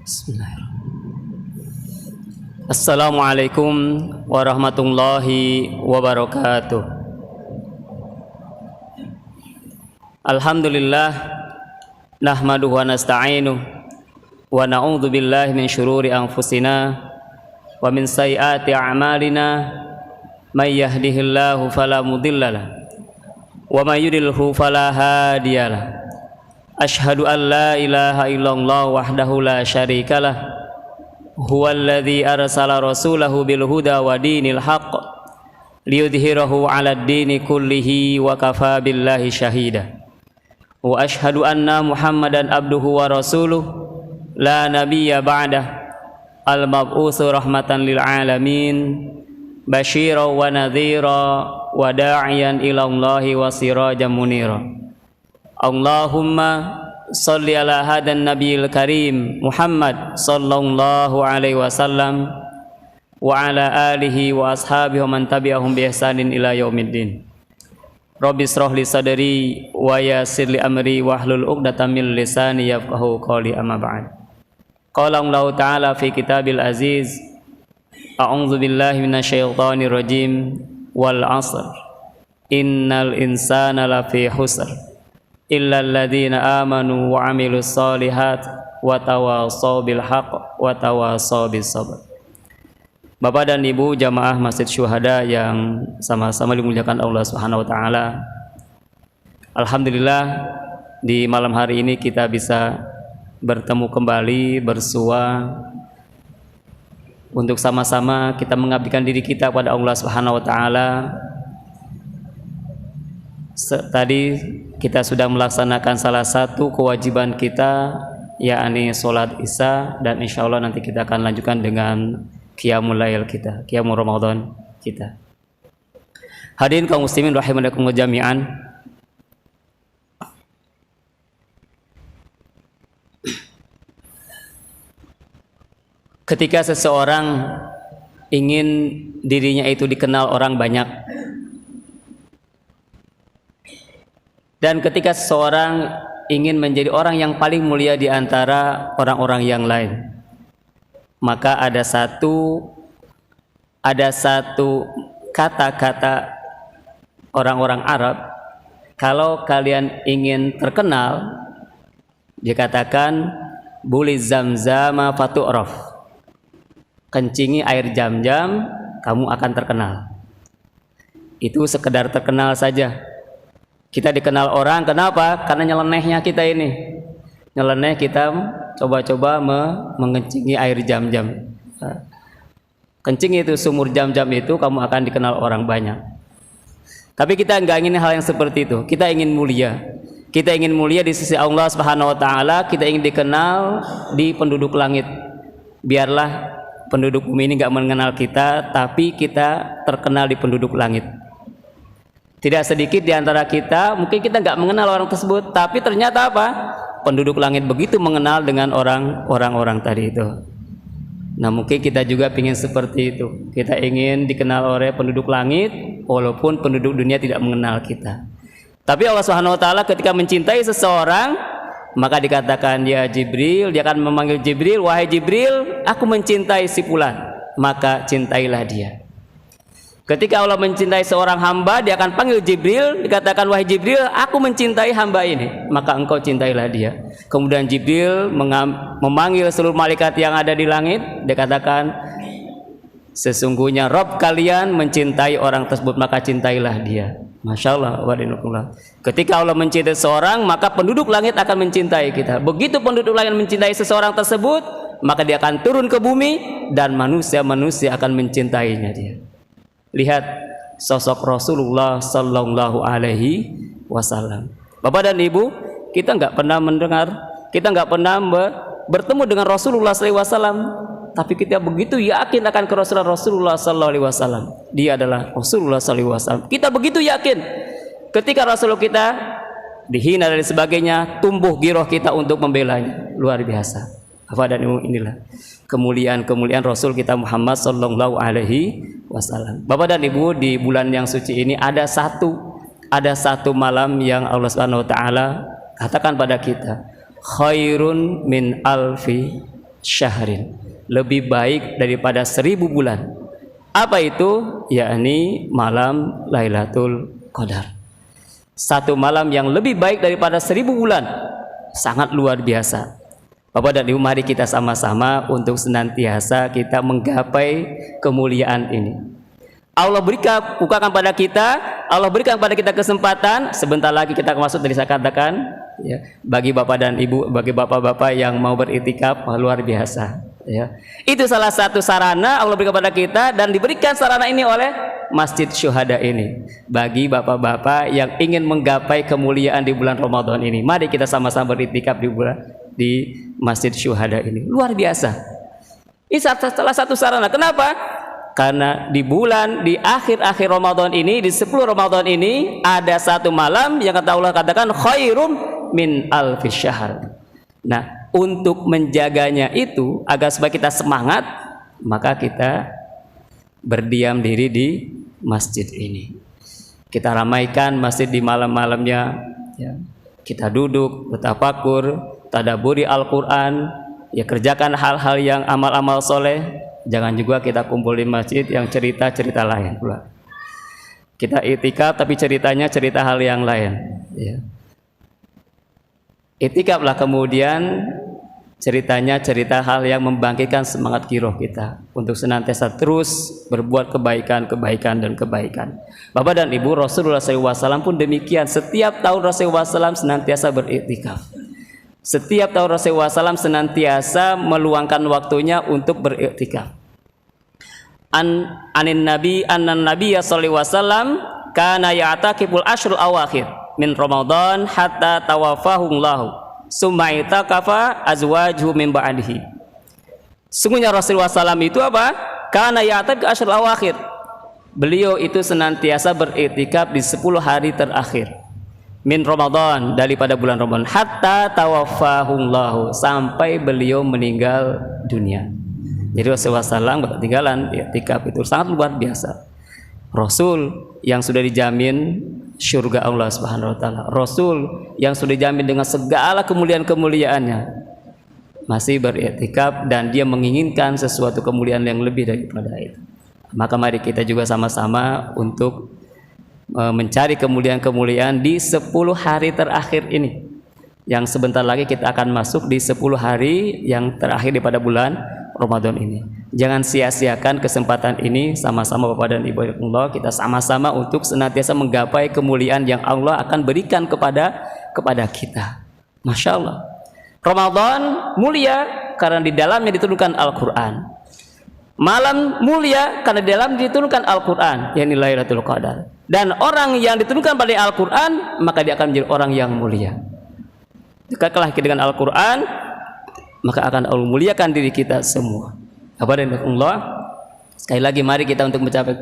Bismillahirrahmanirrahim. Assalamualaikum warahmatullahi wabarakatuh. Alhamdulillah nahmaduhu wa nasta'inuh wa na'udzu billahi min syururi anfusina wa min sayyiati a'malina may yahdihillahu fala mudhillalah wa may yudlilhu fala hadiyalah. Asyhadu an la ilaha illallah wahdahu la syarikalah huwallazi arsala rasulahu bil huda wa dinil haqq liyudhhirahu 'alad dini kullihi wa kafa billahi syahida. Wa asyhadu anna Muhammadan abduhu wa rasuluh la nabiyya ba'dah al mab'utsu rahmatan lil alamin basyira wa nadhira wa da'iyan ila Allahi wa sirajan munira. Allahumma salli ala hadan nabiyil karim Muhammad sallallahu alaihi wasallam wa ala alihi wa ashabihi wa man tabi'ahum bi ihsanin ila yaumiddin. Rabbi shrah li sadri wa yassir li amri wahlul 'uqdatam min lisani yafqahu qawli amma ba'd. Qala Allah ta'ala fi kitabil aziz a'udzu billahi minasyaitonir rajim wal 'asr innal insana lafi khusr illal ladzina amanu wa 'amilus sholihat wa tawashaw bil haqq wa tawashaw bis sabr. Bapak dan Ibu jamaah Masjid Syuhada yang sama-sama dimuliakan Allah Subhanahu wa taala. Alhamdulillah di malam hari ini kita bisa bertemu kembali bersua untuk sama-sama kita mengabdikan diri kita kepada Allah Subhanahu wa taala. Tadi kita sudah melaksanakan salah satu kewajiban kita, yakni sholat isya, dan insya Allah nanti kita akan lanjutkan dengan qiyamul lail kita, qiyamul Ramadan kita. Hadirin kaum muslimin rahimakumullah jami'an. Ketika seseorang ingin dirinya itu dikenal orang banyak, dan ketika seseorang ingin menjadi orang yang paling mulia di antara orang-orang yang lain, maka ada satu kata-kata orang-orang Arab, kalau kalian ingin terkenal, dikatakan buli zamzama fatu'raf, kencingi air jam-jam kamu akan terkenal. Itu sekedar terkenal saja. Kita dikenal orang, kenapa? Karena nyelenehnya kita ini. Nyeleneh kita coba-coba mengencingi air jam-jam. Kencing itu, sumur jam-jam itu, kamu akan dikenal orang banyak. Tapi kita enggak ingin hal yang seperti itu. Kita ingin mulia. Kita ingin mulia di sisi Allah Subhanahu wa taala, kita ingin dikenal di penduduk langit. Biarlah penduduk bumi ini enggak mengenal kita, tapi kita terkenal di penduduk langit. Tidak sedikit di antara kita, mungkin kita nggak mengenal orang tersebut, tapi ternyata apa? Penduduk langit begitu mengenal dengan orang-orang tadi itu. Nah, mungkin kita juga ingin seperti itu. Kita ingin dikenal oleh penduduk langit, walaupun penduduk dunia tidak mengenal kita. Tapi Allah Subhanahu wa taala ketika mencintai seseorang, maka dikatakan ya Jibril, dia akan memanggil Jibril, wahai Jibril, aku mencintai si fulan, maka cintailah dia. Ketika Allah mencintai seorang hamba, dia akan panggil Jibril, dikatakan wahai Jibril, aku mencintai hamba ini, maka engkau cintailah dia. Kemudian Jibril memanggil seluruh malaikat yang ada di langit, dikatakan sesungguhnya Rabb kalian mencintai orang tersebut, maka cintailah dia. Masya Allah. Ketika Allah mencintai seorang, maka penduduk langit akan mencintai kita. Begitu penduduk langit mencintai seseorang tersebut, maka dia akan turun ke bumi dan manusia-manusia akan mencintainya dia. Lihat sosok Rasulullah sallallahu alaihi wasallam. Bapak dan Ibu, kita nggak pernah mendengar, kita nggak pernah bertemu dengan Rasulullah sallallahu alaihi wasallam, tapi kita begitu yakin akan kerasulan Rasulullah sallallahu alaihi wasallam. Dia adalah Rasulullah sallallahu alaihi wasallam. Kita begitu yakin. Ketika Rasulullah kita dihina dan sebagainya, tumbuh giroh kita untuk membelanya. Luar biasa. Bapak dan Ibu, inilah kemuliaan Rasul kita Muhammad sallallahu alaihi wasallam. Bapak dan Ibu, di bulan yang suci ini ada satu malam yang Allah Subhanahu wa taala katakan pada kita, khairun min alfi syahrin, lebih baik daripada 1000 bulan. Apa itu? Yakni malam Lailatul Qadar. Satu malam yang lebih baik daripada 1000 bulan. Sangat luar biasa. Bapak dan Ibu, mari kita sama-sama untuk senantiasa kita menggapai kemuliaan ini. Allah bukakan pada kita, Allah berikan pada kita kesempatan. Sebentar lagi kita masuk, tadi saya katakan, ya, bagi Bapak dan Ibu, bagi Bapak-bapak yang mau beriktikaf, luar biasa. Ya. Itu salah satu sarana Allah berikan kepada kita, dan diberikan sarana ini oleh Masjid Syuhada ini bagi bapak-bapak yang ingin menggapai kemuliaan di bulan Ramadan ini. Mari kita sama-sama beriktikaf di Masjid Syuhada ini. Luar biasa. Ini salah satu sarana. Kenapa? Karena di akhir-akhir Ramadan ini, di 10 Ramadan ini, ada satu malam yang kata Allah katakan khairum min alfi syahr. Nah, untuk menjaganya itu agar supaya kita semangat, maka kita berdiam diri di masjid ini. Kita ramaikan masjid di malam-malamnya, ya. Kita duduk, bertafakur, tadabburi Al-Quran, ya, kerjakan hal-hal yang amal-amal soleh. Jangan juga kita kumpul di masjid yang cerita-cerita lain pula. Kita i'tikaf tapi ceritanya cerita hal yang lain, ya. I'tikaflah kemudian ceritanya cerita hal yang membangkitkan semangat giroh kita untuk senantiasa terus berbuat kebaikan dan kebaikan. Bapak dan Ibu, Rasulullah SAW pun demikian. Setiap tahun Rasulullah SAW senantiasa beriktikaf. Setiap tahun Rasulullah SAW senantiasa meluangkan waktunya untuk beriktikaf. Anin Nabi sallallahu alaihi wasallam kana ya'takiful ashrul awakhir min Ramadan hatta tawaffahullahu summa itakafa azwajuhu min ba'dihi. Sungguhnya Rasulullah SAW itu apa? Kana ya'takif ashrul awakhir. Beliau itu senantiasa beriktikaf di 10 hari terakhir min Ramadan, daripada bulan Ramadan, hatta tawaffahullahu, sampai beliau meninggal dunia. Jadi Rasulullah SAW berketinggalan i'tikaf itu sangat luar biasa. Rasul yang sudah dijamin surga Allah Subhanahu wa taala, Rasul yang sudah dijamin dengan segala kemuliaan-kemuliaannya, masih beriktikaf dan dia menginginkan sesuatu kemuliaan yang lebih daripada itu. Maka mari kita juga sama-sama untuk mencari kemuliaan-kemuliaan di 10 hari terakhir ini, yang sebentar lagi kita akan masuk di 10 hari yang terakhir daripada bulan Ramadan ini. Jangan sia-siakan kesempatan ini. Sama-sama Bapak dan Ibu Allah, kita sama-sama untuk senantiasa menggapai kemuliaan yang Allah akan berikan kepada kita. Masya Allah, Ramadan mulia karena di dalamnya diturunkan Al-Quran. Malam mulia karena di dalam diturunkan Al-Quran, yakni Lailatul Qadar. Dan orang yang diturunkan pada Al-Quran, maka dia akan menjadi orang yang mulia. Dekatlah dengan Al-Quran, maka akan Allah muliakan diri kita semua. Apa dan Allah, sekali lagi mari kita untuk mencapai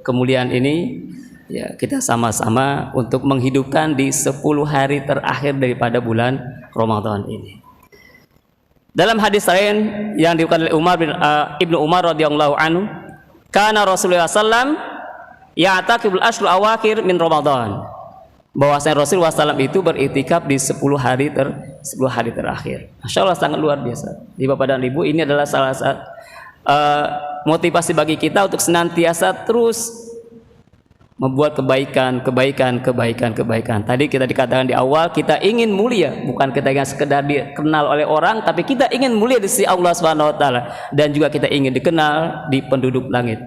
kemuliaan ini, ya, kita sama-sama untuk menghidupkan di 10 hari terakhir daripada bulan Ramadan ini. Dalam hadis lain yang diriwayatkan oleh Ibnu Umar radhiyallahu anhu, kana Rasulullah sallam ya'takiful ashrul awakhir min Ramadan. Bahwasanya Rasulullah SAW itu beriktikaf di 10 hari terakhir. Masya Allah, sangat luar biasa. Di Bapak dan Ibu, ini adalah salah satu motivasi bagi kita untuk senantiasa terus membuat kebaikan. Tadi kita dikatakan di awal, kita ingin mulia, bukan kita ingin sekedar dikenal oleh orang, tapi kita ingin mulia di sisi Allah Subhanahu wa taala, dan juga kita ingin dikenal di penduduk langit.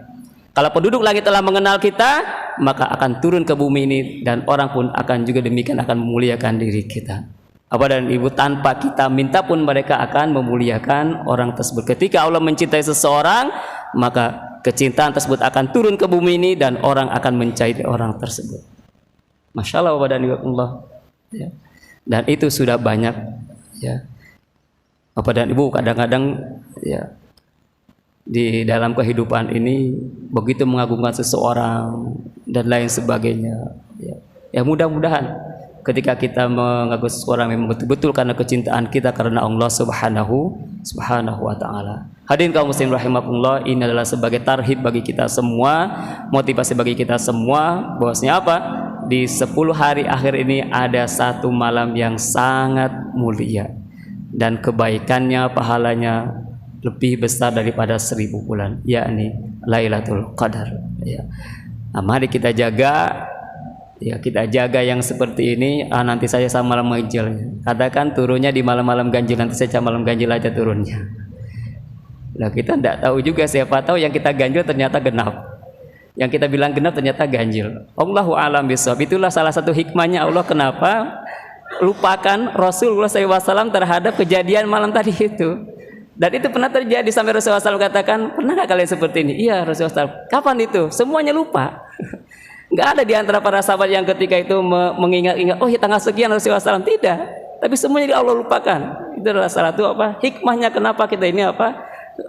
Kalau penduduk langit telah mengenal kita, maka akan turun ke bumi ini, dan orang pun akan juga demikian akan memuliakan diri kita. Bapak dan Ibu, tanpa kita minta pun mereka akan memuliakan orang tersebut. Ketika Allah mencintai seseorang, maka kecintaan tersebut akan turun ke bumi ini dan orang akan mencintai orang tersebut. Masya Allah, Bapak dan Ibu Allah, ya. Dan itu sudah banyak, ya. Bapak dan Ibu, kadang-kadang, ya, di dalam kehidupan ini begitu mengagumkan seseorang dan lain sebagainya, ya. Ya, mudah-mudahan ketika kita mengagumi seseorang memang betul-betul karena kecintaan kita karena Allah Subhanahu wa taala. Hadirin kaum muslimin rahimakumullah, ini adalah sebagai tarhib bagi kita semua, motivasi bagi kita semua, bahwasanya apa? Di 10 hari akhir ini ada satu malam yang sangat mulia, dan kebaikannya, pahalanya lebih besar daripada 1000 bulan, yakni Lailatul Qadar. Ya. Nah, mari kita jaga, ya kita jaga yang seperti ini. Nanti saya sama malam ganjil. Katakan turunnya di malam-malam ganjil, nanti saya malam ganjil aja turunnya. Nah kita tidak tahu juga, siapa tahu yang kita ganjil ternyata genap, yang kita bilang genap ternyata ganjil. Allahu a'lam bishawab. Itulah salah satu hikmahnya Allah kenapa lupakan Rasulullah SAW terhadap kejadian malam tadi itu. Dan itu pernah terjadi sampai Rasulullah SAW katakan, pernah nggak kalian seperti ini? Iya Rasulullah SAW. Kapan itu? Semuanya lupa. Nggak ada di antara para sahabat yang ketika itu mengingat-ingat, oh ya tanggal sekian Rasulullah SAW. Tidak. Tapi semuanya Allah lupakan. Itu adalah salah satu hikmahnya kenapa kita ini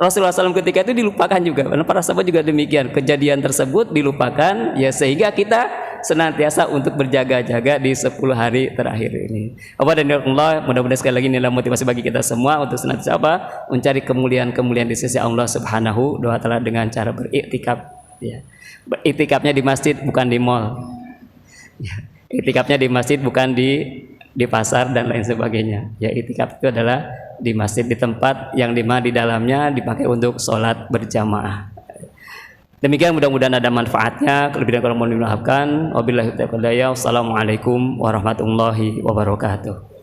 Rasulullah SAW ketika itu dilupakan juga. Karena para sahabat juga demikian. Kejadian tersebut dilupakan, ya sehingga kita senantiasa untuk berjaga-jaga di 10 hari terakhir ini. Dan Allah, mudah-mudahan sekali lagi inilah motivasi bagi kita semua untuk senantiasa mencari kemuliaan-kemuliaan di sisi Allah Subhanahu wa taala dengan cara beriktikaf. Ya. Beriktikafnya di masjid bukan di mall. Ya. Iktikafnya di masjid bukan di pasar dan lain sebagainya. Ya, iktikaf itu adalah di masjid, di tempat yang dimana di dalamnya dipakai untuk sholat berjamaah. Demikian, mudah-mudahan ada manfaatnya. Kelebihan kalau mohon dimaafkan. Wabillahi taufiq wal hidayah. Wassalamualaikum warahmatullahi wabarakatuh.